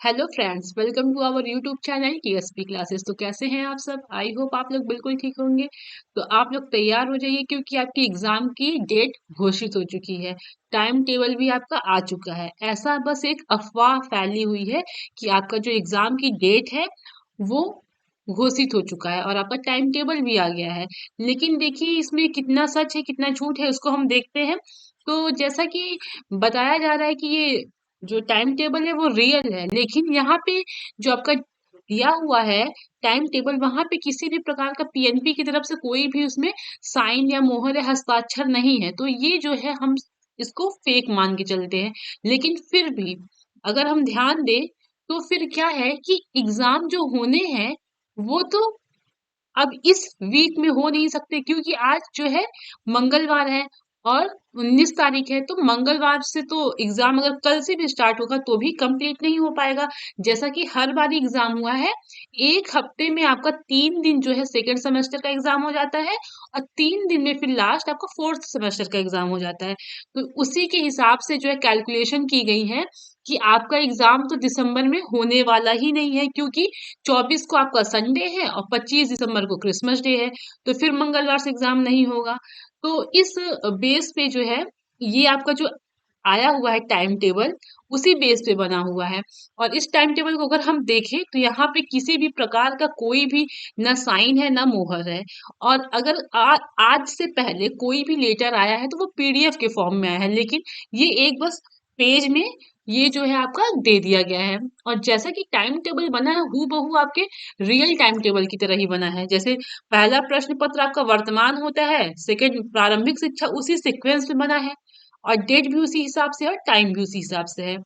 Hello friends, welcome to our YouTube channel TSP classes. तो कैसे हैं आप सब? आई होप आप लोग बिल्कुल ठीक होंगे। तो आप लोग तैयार हो जाइए क्योंकि आपकी एग्जाम की डेट घोषित हो चुकी है। टाइम टेबल भी आपका आ चुका है। ऐसा बस एक अफवाह फैली हुई है कि आपका जो एग्जाम की डेट है वो घोषित हो चुका है और आपका टाइम टेबल भी आ गया है। लेकिन देखिए, इसमें कितना सच है कितना झूठ है उसको हम देखते हैं। तो जैसा कि बताया जा रहा है कि ये जो टाइम टेबल है वो रियल है, लेकिन यहाँ पे जो आपका दिया हुआ है टाइम टेबल, वहां पे किसी भी प्रकार का पीएनपी की तरफ से कोई भी उसमें साइन या मोहर या हस्ताक्षर नहीं है। तो ये जो है हम इसको फेक मान के चलते हैं। लेकिन फिर भी अगर हम ध्यान दें तो फिर क्या है कि एग्जाम जो होने हैं वो तो अब इस वीक में हो नहीं सकते, क्योंकि आज जो है मंगलवार है और 19 तारीख है। तो मंगलवार से तो एग्जाम अगर कल से भी स्टार्ट होगा तो भी कंप्लीट नहीं हो पाएगा। जैसा कि हर बार एग्जाम हुआ है, एक हफ्ते में आपका 3 दिन जो है सेकेंड सेमेस्टर का एग्जाम हो जाता है और 3 दिन में फिर लास्ट आपका फोर्थ सेमेस्टर का एग्जाम हो जाता है। तो उसी के हिसाब से जो है कैलकुलेशन की गई है कि आपका एग्जाम तो दिसंबर में होने वाला ही नहीं है, क्योंकि 24 को आपका संडे है और 25 दिसंबर को क्रिसमस डे है। तो फिर मंगलवार से एग्जाम नहीं होगा। तो इस बेस पे जो है ये आपका जो आया हुआ है टाइम टेबल, उसी बेस पे बना हुआ है। और इस टाइम टेबल को अगर हम देखें तो यहाँ पे किसी भी प्रकार का कोई भी ना साइन है ना मोहर है। और अगर आज से पहले कोई भी लेटर आया है तो वो पीडीएफ के फॉर्म में आया है, लेकिन ये एक बस पेज में ये जो है आपका दे दिया गया है। और जैसा कि टाइम टेबल बना है हूबहू आपके रियल टाइम टेबल की तरह ही बना है। जैसे पहला प्रश्न पत्र आपका वर्तमान होता है, सेकंड प्रारंभिक शिक्षा, उसी सीक्वेंस में बना है और डेट भी उसी हिसाब से है और टाइम भी उसी हिसाब से है।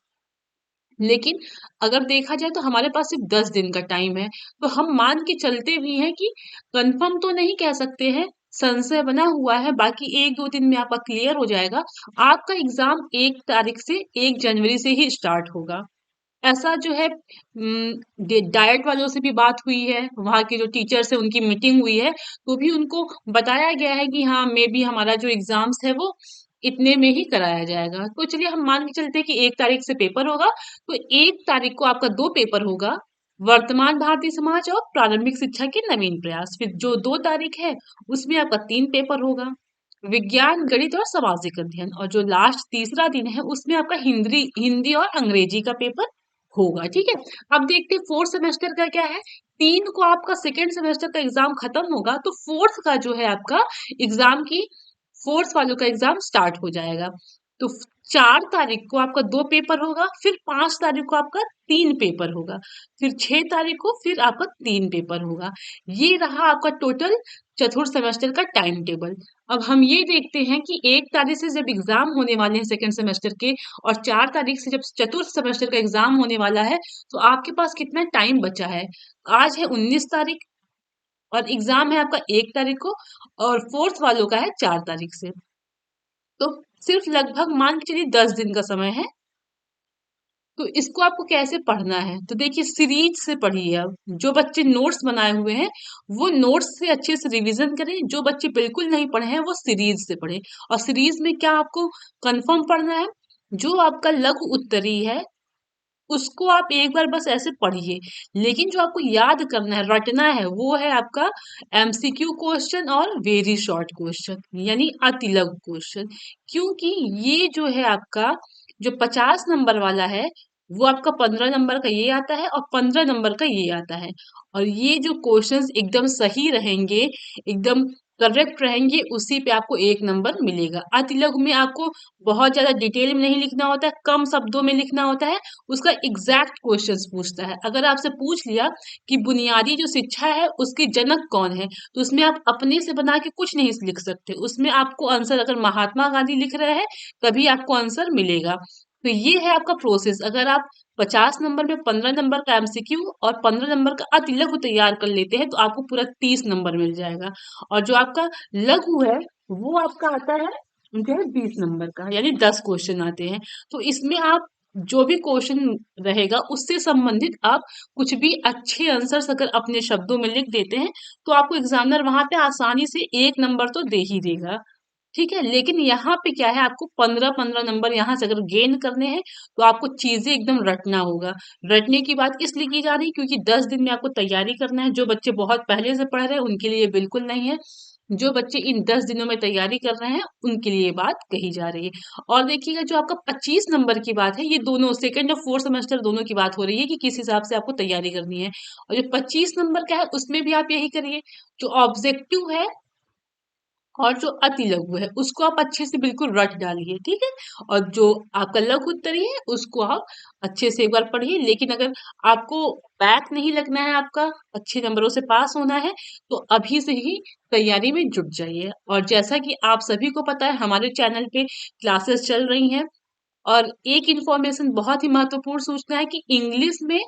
लेकिन अगर देखा जाए तो हमारे पास सिर्फ 10 दिन का टाइम है। तो हम मान के चलते भी हैं कि कंफर्म तो नहीं कह सकते हैं, संशय बना हुआ है, बाकी 1-2 दिन में आपका क्लियर हो जाएगा। आपका एग्जाम 1 तारीख से 1 जनवरी से ही स्टार्ट होगा। ऐसा जो है डाइट वालों से भी बात हुई है, वहाँ के जो टीचर्स है उनकी मीटिंग हुई है, तो भी उनको बताया गया है कि हाँ मे बी हमारा जो एग्जाम्स है वो इतने में ही कराया जाएगा। तो चलिए हम मान के चलते हैं कि 1 तारीख से पेपर होगा। तो 1 तारीख को आपका दो पेपर होगा, वर्तमान भारतीय समाज और प्रारंभिक शिक्षा के नवीन प्रयास। फिर जो 2 तारीख है उसमें आपका 3 पेपर होगा, विज्ञान गणित और सामाजिक अध्ययन। और जो लास्ट तीसरा दिन है उसमें आपका हिंदी हिंदी और अंग्रेजी का पेपर होगा। ठीक है। अब देखते हैं फोर्थ सेमेस्टर का क्या है। 3 को आपका सेकेंड सेमेस्टर का एग्जाम खत्म होगा, तो फोर्थ का जो है आपका एग्जाम की फोर्थ वालों का एग्जाम स्टार्ट हो जाएगा। तो 4 तारीख को आपका 2 पेपर होगा, फिर 5 तारीख को आपका 3 पेपर होगा, फिर 6 तारीख को फिर आपका 3 पेपर होगा। ये रहा आपका टोटल चतुर्थ सेमेस्टर का टाइम टेबल। अब हम ये देखते हैं कि 1 तारीख से जब एग्जाम होने वाले हैं सेकेंड सेमेस्टर के और 4 तारीख से जब चतुर्थ सेमेस्टर का एग्जाम होने वाला है, तो आपके पास कितना टाइम बचा है। आज है 19 तारीख और एग्जाम है आपका 1 तारीख को और फोर्थ वालों का है 4 तारीख से। तो सिर्फ लगभग मान के चलिए 10 दिन का समय है। तो इसको आपको कैसे पढ़ना है, तो देखिए सीरीज से पढ़िए। अब जो बच्चे नोट्स बनाए हुए हैं वो नोट्स से अच्छे से रिवीजन करें, जो बच्चे बिल्कुल नहीं पढ़े हैं वो सीरीज से पढ़ें। और सीरीज में क्या आपको कंफर्म पढ़ना है, जो आपका लघु उत्तरी है उसको आप एक बार बस ऐसे पढ़िए। लेकिन जो आपको याद करना है, रटना है, वो है आपका एमसीक्यू क्वेश्चन और वेरी शॉर्ट क्वेश्चन, यानी अति लघु क्वेश्चन। क्योंकि ये जो है आपका जो 50 नंबर वाला है वो आपका 15 नंबर का ये आता है और 15 नंबर का ये आता है। और ये जो क्वेश्चंस एकदम सही रहेंगे, एकदम करेक्ट रहेंगे, उसी पे आपको 1 नंबर मिलेगा। अति लघु में आपको बहुत ज्यादा डिटेल में नहीं लिखना होता है, कम शब्दों में लिखना होता है। उसका एग्जैक्ट क्वेश्चंस पूछता है। अगर आपसे पूछ लिया कि बुनियादी जो शिक्षा है उसके जनक कौन है, तो उसमें आप अपने से बना के कुछ नहीं लिख सकते। उसमें आपको आंसर अगर महात्मा गांधी लिख रहे हैं तभी आपको आंसर मिलेगा। तो ये है आपका प्रोसेस। अगर आप 50 नंबर में 15 नंबर का एमसीक्यू और 15 नंबर का अति लघु तैयार कर लेते हैं तो आपको पूरा 30 नंबर मिल जाएगा। और जो आपका लघु है वो आपका आता है जो है 20 नंबर का, यानी 10 क्वेश्चन आते हैं। तो इसमें आप जो भी क्वेश्चन रहेगा उससे संबंधित आप कुछ भी अच्छे आंसर्स अगर अपने शब्दों में लिख देते हैं तो आपको एग्जामिनर वहां पे आसानी से 1 नंबर तो दे ही देगा। ठीक है, लेकिन यहाँ पे क्या है, आपको 15-15 नंबर यहाँ से अगर गेन करने हैं तो आपको चीजें एकदम रटना होगा। रटने की बात इसलिए की जा रही है क्योंकि 10 दिन में आपको तैयारी करना है। जो बच्चे बहुत पहले से पढ़ रहे हैं उनके लिए बिल्कुल नहीं है। जो बच्चे इन 10 दिनों में तैयारी कर रहे हैं उनके लिए ये बात कही जा रही है। और देखिएगा, जो आपका 25 नंबर की बात है, ये दोनों सेकंड और फोर्थ सेमेस्टर दोनों की बात हो रही है कि किस हिसाब से आपको तैयारी करनी है। और जो 25 नंबर का है उसमें भी आप यही करिए। जो ऑब्जेक्टिव है और जो अति लघु है उसको आप अच्छे से बिल्कुल रट डालिए, ठीक है। और जो आपका लघु उत्तरीय है उसको आप अच्छे से एक बार पढ़िए। लेकिन अगर आपको बैक नहीं लगना है, आपका अच्छे नंबरों से पास होना है, तो अभी से ही तैयारी में जुट जाइए। और जैसा कि आप सभी को पता है, हमारे चैनल पे क्लासेस चल रही हैं। और एक इन्फॉर्मेशन, बहुत ही महत्वपूर्ण सूचना है कि इंग्लिश में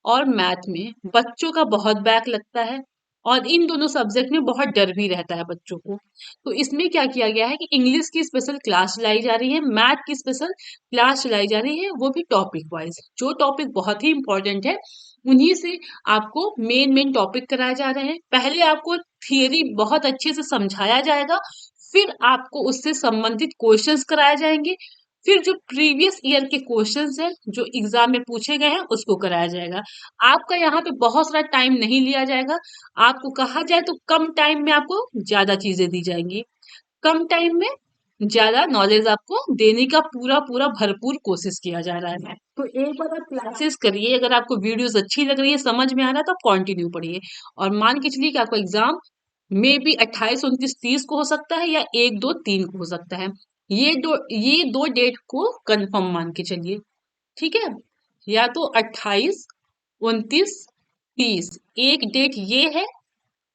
और मैथ में बच्चों का बहुत बैक लगता है। और इन दोनों सब्जेक्ट में बहुत डर भी रहता है बच्चों को। तो इसमें क्या किया गया है कि इंग्लिश की स्पेशल क्लास चलाई जा रही है, मैथ की स्पेशल क्लास चलाई जा रही है, वो भी टॉपिक वाइज। जो टॉपिक बहुत ही इंपॉर्टेंट है उन्हीं से आपको मेन मेन टॉपिक कराए जा रहे हैं। पहले आपको थियरी बहुत अच्छे से समझाया जाएगा, फिर आपको उससे संबंधित क्वेश्चंस कराए जाएंगे, फिर जो प्रीवियस ईयर के क्वेश्चंस हैं जो एग्जाम में पूछे गए हैं उसको कराया जाएगा। आपका यहाँ पे बहुत सारा टाइम नहीं लिया जाएगा। आपको कहा जाए तो कम टाइम में आपको ज्यादा चीजें दी जाएंगी, कम टाइम में ज्यादा नॉलेज आपको देने का पूरा पूरा भरपूर कोशिश किया जा रहा है। तो एक बार आप क्लासेस करिए, अगर आपको वीडियोस अच्छी लग रही है, समझ में आ रहा है, तो आप कंटिन्यू पढ़िए। और मान के चलिए कि आपका एग्जाम मे बी 28, 29, 30 को हो सकता है, या 1, 2, 3 को हो सकता है। ये दो डेट को कंफर्म मान के चलिए, ठीक है। या तो 28, 29, 30, एक डेट ये है।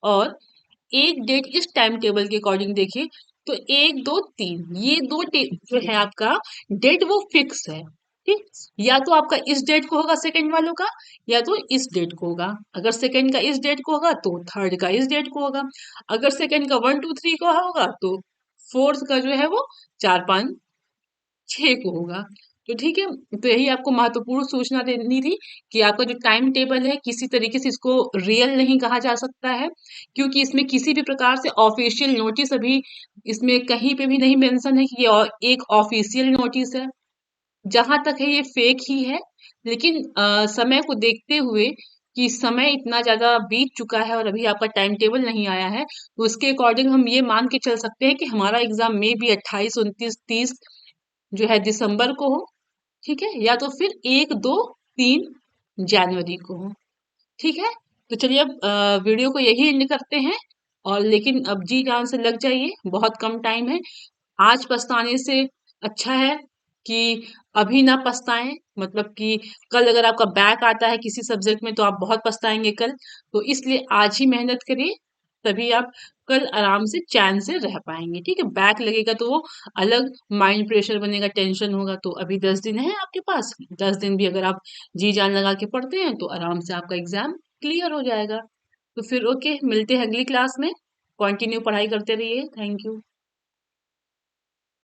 और एक डेट इस टाइम टेबल के अकॉर्डिंग देखिए, तो 1, 2, 3, ये दो डेट जो है आपका डेट वो फिक्स है, ठीक। या तो आपका इस डेट को होगा सेकंड वालों का, या तो इस डेट को होगा। अगर सेकंड का इस डेट को होगा तो थर्ड का इस डेट को होगा। अगर सेकंड का 1, 2, 3 को होगा तो फोर्थ का जो है वो 4, 5, 6 को होगा। तो ठीक है। तो यही आपको महत्वपूर्ण सूचना देनी थी कि आपका जो टाइम टेबल है, किसी तरीके से इसको रियल नहीं कहा जा सकता है, क्योंकि इसमें किसी भी प्रकार से ऑफिशियल नोटिस अभी इसमें कहीं पे भी नहीं मेंशन है कि ये एक ऑफिशियल नोटिस है। जहां तक है ये फेक ही है। लेकिन समय को देखते हुए कि समय इतना ज्यादा बीत चुका है और अभी आपका टाइम टेबल नहीं आया है, तो उसके अकॉर्डिंग हम ये मान के चल सकते हैं कि हमारा एग्जाम में भी 28, 29, 30 जो है दिसंबर को हो, ठीक है। या तो फिर 1, 2, 3 जनवरी को हो, ठीक है। तो चलिए अब वीडियो को यही एंड करते हैं। और लेकिन अब जी जान से लग जाइए, बहुत कम टाइम है। आज पछताने से अच्छा है कि अभी ना पछताएं। मतलब कि कल अगर आपका बैक आता है किसी सब्जेक्ट में तो आप बहुत पछताएंगे कल। तो इसलिए आज ही मेहनत करिए, तभी आप कल आराम से चैन से रह पाएंगे, ठीक है। बैक लगेगा तो वो अलग माइंड प्रेशर बनेगा, टेंशन होगा। तो अभी 10 दिन है आपके पास, 10 दिन भी अगर आप जी जान लगा के पढ़ते हैं तो आराम से आपका एग्जाम क्लियर हो जाएगा। तो फिर ओके, मिलते हैं अगली क्लास में। कंटिन्यू पढ़ाई करते रहिए। Thank you.